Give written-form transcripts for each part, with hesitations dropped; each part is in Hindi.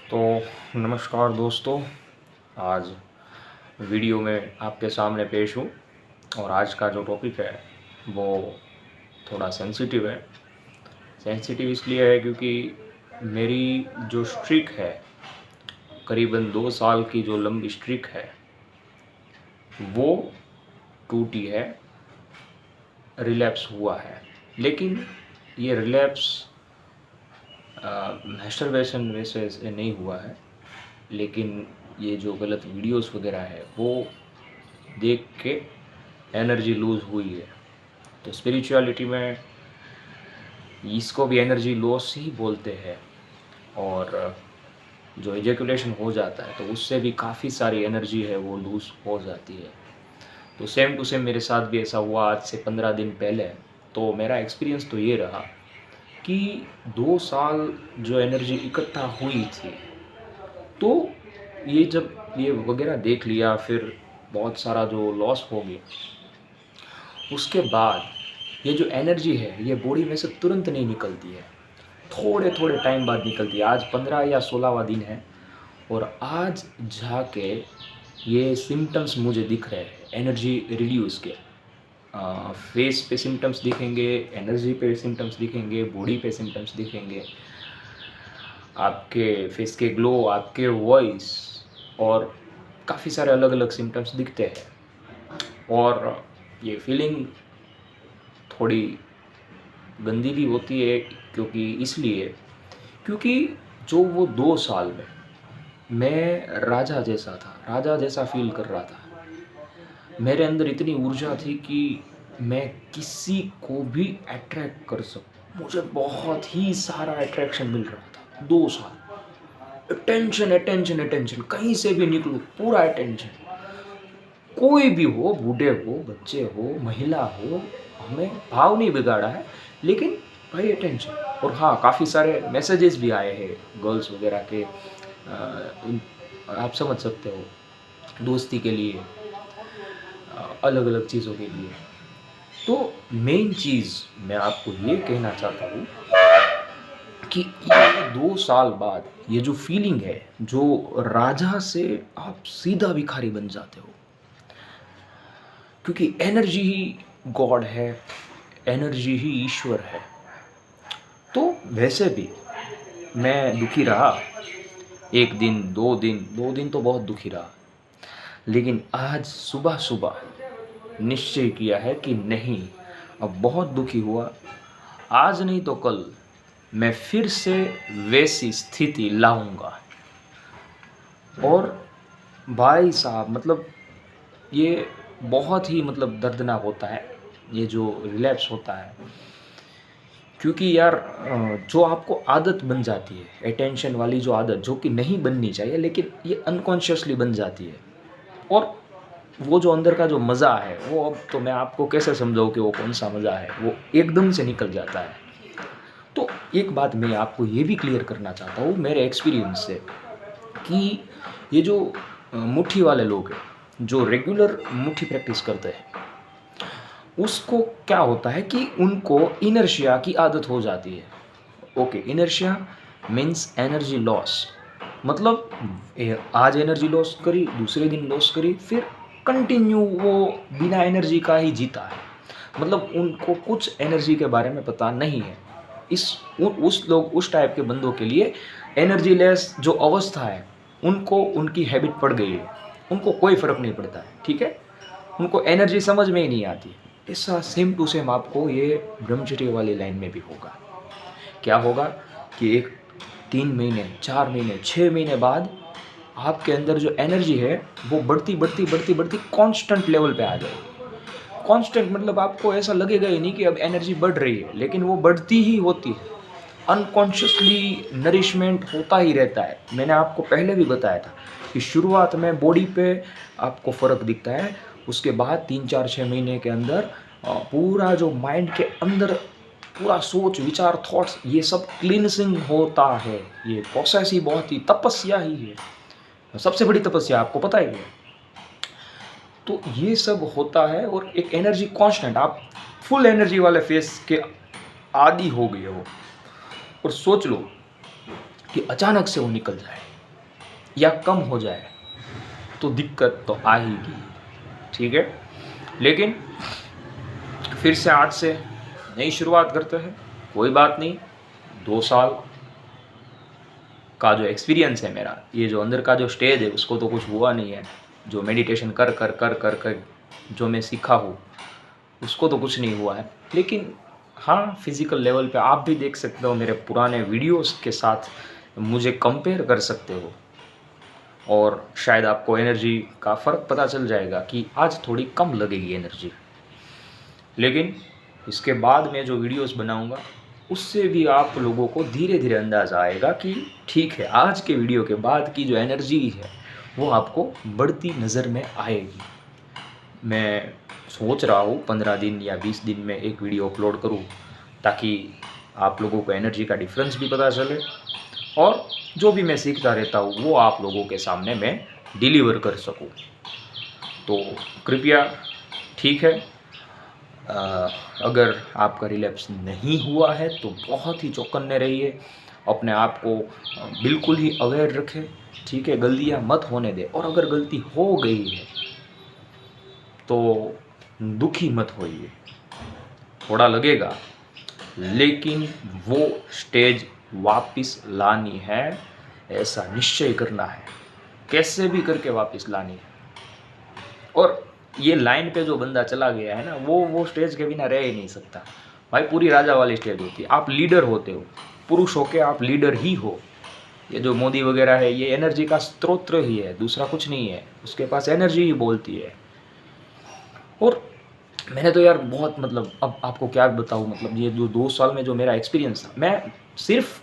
तो नमस्कार दोस्तों, आज वीडियो में आपके सामने पेश हूँ और आज का जो टॉपिक है वो थोड़ा सेंसिटिव है। सेंसिटिव इसलिए है क्योंकि मेरी जो स्ट्रिक है, करीबन 2 साल की जो लंबी स्ट्रिक है वो टूटी है, रिलैप्स हुआ है। लेकिन ये रिलैप्स मैस्टरबेशन वैसे से नहीं हुआ है, लेकिन ये जो गलत वीडियोस वगैरह है वो देख के एनर्जी लूज़ हुई है। तो स्पिरिचुअलिटी में इसको भी एनर्जी लॉस ही बोलते हैं। और जो एजेकुलेशन हो जाता है तो उससे भी काफ़ी सारी एनर्जी है वो लूज़ हो जाती है। तो सेम टू सेम मेरे साथ भी ऐसा हुआ आज से 15 दिन पहले। तो मेरा एक्सपीरियंस तो ये रहा कि 2 साल जो एनर्जी इकट्ठा हुई थी, तो ये जब ये वगैरह देख लिया, फिर बहुत सारा जो लॉस हो गया, उसके बाद ये जो एनर्जी है ये बॉडी में से तुरंत नहीं निकलती है, थोड़े थोड़े टाइम बाद निकलती है। आज 15 या 16वां दिन है और आज जाके ये सिम्टम्स मुझे दिख रहे हैं एनर्जी रिड्यूस के। फेस पे सिम्टम्स दिखेंगे, एनर्जी पे सिम्टम्स दिखेंगे, बॉडी पे सिम्टम्स दिखेंगे, आपके फेस के ग्लो, आपके वॉइस और काफ़ी सारे अलग अलग सिम्टम्स दिखते हैं। और ये फीलिंग थोड़ी गंदी भी होती है क्योंकि जो वो 2 साल में मैं राजा जैसा था, राजा जैसा फील कर रहा था। मेरे अंदर इतनी ऊर्जा थी कि मैं किसी को भी अट्रैक्ट कर सकूं। मुझे बहुत ही सारा अट्रैक्शन मिल रहा था 2 साल। अटेंशन अटेंशन अटेंशन, कहीं से भी निकलूं पूरा अटेंशन। कोई भी हो, बूढ़े हो, बच्चे हो, महिला हो, हमें भाव नहीं बिगाड़ा है, लेकिन भाई अटेंशन। और हाँ, काफ़ी सारे मैसेजेस भी आए हैं गर्ल्स वगैरह के, आप समझ सकते हो, दोस्ती के लिए, अलग अलग चीज़ों के लिए। तो मेन चीज़ मैं आपको ये कहना चाहता हूँ कि ये 2 साल बाद ये जो फीलिंग है, जो राजा से आप सीधा भिखारी बन जाते हो, क्योंकि एनर्जी ही गॉड है, एनर्जी ही ईश्वर है। तो वैसे भी मैं दुखी रहा, 1 दिन 2 दिन, 2 दिन तो बहुत दुखी रहा, लेकिन आज सुबह सुबह निश्चय किया है कि नहीं, अब बहुत दुखी हुआ, आज नहीं तो कल मैं फिर से वैसी स्थिति लाऊंगा। और भाई साहब, मतलब ये बहुत ही दर्दनाक होता है ये जो रिलैप्स होता है, क्योंकि यार जो आपको आदत बन जाती है, अटेंशन वाली जो आदत, जो कि नहीं बननी चाहिए, लेकिन ये अनकॉन्शियसली बन जाती है। और वो जो अंदर का जो मज़ा है वो, अब तो मैं आपको कैसे समझाऊँ कि वो कौन सा मज़ा है, वो एकदम से निकल जाता है। तो एक बात मैं आपको ये भी क्लियर करना चाहता हूँ मेरे एक्सपीरियंस से, कि ये जो मुट्ठी वाले लोग हैं, जो रेगुलर मुट्ठी प्रैक्टिस करते हैं, उसको क्या होता है कि उनको इनर्शिया की आदत हो जाती है। Okay, inertia means energy loss. मतलब आज एनर्जी लॉस करी, दूसरे दिन लॉस करी, फिर कंटिन्यू वो बिना एनर्जी का ही जीता है। मतलब उनको कुछ एनर्जी के बारे में पता नहीं है। उस टाइप के बंदों के लिए एनर्जी लेस जो अवस्था है, उनको उनकी हैबिट पड़ गई है, उनको कोई फ़र्क नहीं पड़ता है, ठीक है, उनको एनर्जी समझ में ही नहीं आती। ऐसा सेम टू सेम आपको ये ब्रह्मचर्य वाली लाइन में भी होगा। क्या होगा कि एक 3 महीने, 4 महीने, 6 महीने बाद आपके अंदर जो एनर्जी है वो बढ़ती बढ़ती बढ़ती बढ़ती कांस्टेंट लेवल पे आ जाएगी। कांस्टेंट मतलब आपको ऐसा लगेगा ही नहीं कि अब एनर्जी बढ़ रही है, लेकिन वो बढ़ती ही होती है। अनकॉन्शियसली नरिशमेंट होता ही रहता है। मैंने आपको पहले भी बताया था कि शुरुआत में बॉडी पे आपको फ़र्क दिखता है, उसके बाद 3, 4, 6 महीने के अंदर पूरा जो माइंड के अंदर पूरा सोच विचार थॉट्स ये सब क्लींसिंग होता है। ये प्रोसेस ही बहुत ही तपस्या ही है, सबसे बड़ी तपस्या, आपको पता ही है। तो ये सब होता है और एक एनर्जी कांस्टेंट, आप फुल एनर्जी वाले फेस के आदी हो गए हो, और सोच लो कि अचानक से वो निकल जाए। या कम हो जाए तो दिक्कत तो आएगी, ठीक है। लेकिन फिर से आज से नई शुरुआत करते हैं, कोई बात नहीं। 2 साल का जो एक्सपीरियंस है मेरा, ये जो अंदर का जो स्टेज है उसको तो कुछ हुआ नहीं है। जो मेडिटेशन कर कर कर कर कर जो मैं सीखा हूँ उसको तो कुछ नहीं हुआ है। लेकिन हाँ, फिज़िकल लेवल पे आप भी देख सकते हो, मेरे पुराने वीडियोस के साथ मुझे कंपेयर कर सकते हो और शायद आपको एनर्जी का फ़र्क पता चल जाएगा कि आज थोड़ी कम लगेगी एनर्जी। लेकिन इसके बाद मैं जो वीडियोस बनाऊंगा उससे भी आप लोगों को धीरे धीरे अंदाज़ा आएगा कि ठीक है, आज के वीडियो के बाद की जो एनर्जी है वो आपको बढ़ती नज़र में आएगी। मैं सोच रहा हूँ 15 दिन या 20 दिन में एक वीडियो अपलोड करूँ, ताकि आप लोगों को एनर्जी का डिफरेंस भी पता चले और जो भी मैं सीखता रहता हूँ वो आप लोगों के सामने मैं डिलीवर कर सकूँ। तो कृपया, ठीक है, अगर आपका रिलैप्स नहीं हुआ है तो बहुत ही चौकन्ने रहिए, अपने आप को बिल्कुल ही अवेयर रखें, ठीक है। गलतियाँ मत होने दें, और अगर गलती हो गई है तो दुखी मत होइए, थोड़ा लगेगा, लेकिन वो स्टेज वापस लानी है, ऐसा निश्चय करना है, कैसे भी करके वापस लानी है। और ये लाइन पे जो बंदा चला गया है ना, वो स्टेज के बिना रह ही नहीं सकता भाई। पूरी राजा वाली स्टेज होती है, आप लीडर होते हो, पुरुष होके आप लीडर ही हो। ये जो मोदी वगैरह है ये एनर्जी का स्रोत ही है, दूसरा कुछ नहीं है, उसके पास एनर्जी ही बोलती है। और मैंने तो यार बहुत, मतलब अब आपको क्या बताऊँ, मतलब ये जो 2 साल में जो मेरा एक्सपीरियंस था, मैं सिर्फ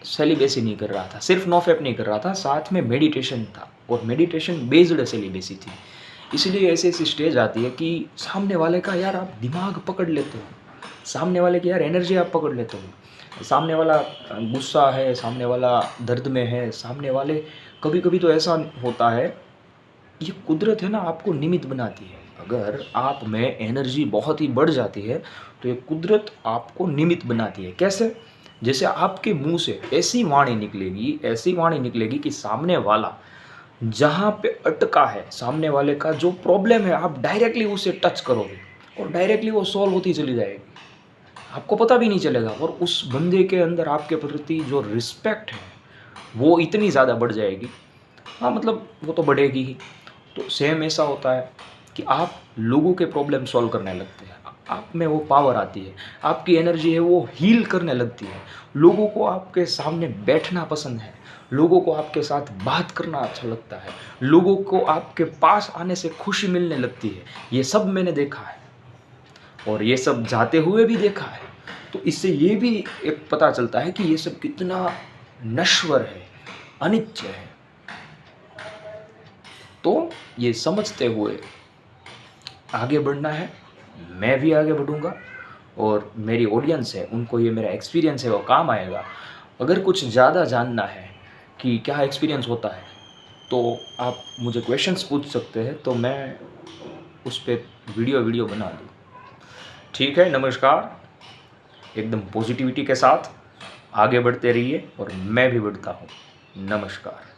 सेलिबेसी नहीं कर रहा था, सिर्फ नोफेप नहीं कर रहा था, साथ में मेडिटेशन था, और मेडिटेशन बेस्ड सेलिबेसी थी। इसलिए ऐसी ऐसी स्टेज आती है कि सामने वाले का यार आप दिमाग पकड़ लेते हो, सामने वाले की यार एनर्जी आप पकड़ लेते हो। सामने वाला गुस्सा है, सामने वाला दर्द में है, सामने वाले, कभी कभी तो ऐसा होता है, ये कुदरत है ना, आपको निमित्त बनाती है। अगर आप में एनर्जी बहुत ही बढ़ जाती है तो ये कुदरत आपको निमित्त बनाती है। कैसे? जैसे आपके मुंह से ऐसी वाणी निकलेगी, ऐसी वाणी निकलेगी कि सामने वाला जहाँ पे अटका है, सामने वाले का जो प्रॉब्लम है, आप डायरेक्टली उसे टच करोगे और डायरेक्टली वो सॉल्व होती चली जाएगी, आपको पता भी नहीं चलेगा। और उस बंदे के अंदर आपके प्रति जो रिस्पेक्ट है वो इतनी ज़्यादा बढ़ जाएगी, हाँ मतलब वो तो बढ़ेगी ही। तो सेम ऐसा होता है कि आप लोगों के प्रॉब्लम सॉल्व करने लगते हैं, आप में वो पावर आती है, आपकी एनर्जी है वो हील करने लगती है। लोगों को आपके सामने बैठना पसंद है, लोगों को आपके साथ बात करना अच्छा लगता है, लोगों को आपके पास आने से खुशी मिलने लगती है। ये सब मैंने देखा है और ये सब जाते हुए भी देखा है। तो इससे ये भी एक पता चलता है कि ये सब कितना नश्वर है, अनित्य है। तो ये समझते हुए आगे बढ़ना है, मैं भी आगे बढ़ूँगा, और मेरी ऑडियंस है उनको ये मेरा एक्सपीरियंस है वो काम आएगा। अगर कुछ ज़्यादा जानना है कि क्या एक्सपीरियंस होता है तो आप मुझे क्वेश्चंस पूछ सकते हैं, तो मैं उस पर वीडियो बना दूँ। ठीक है, नमस्कार। एकदम पॉजिटिविटी के साथ आगे बढ़ते रहिए और मैं भी बढ़ता हूँ। नमस्कार।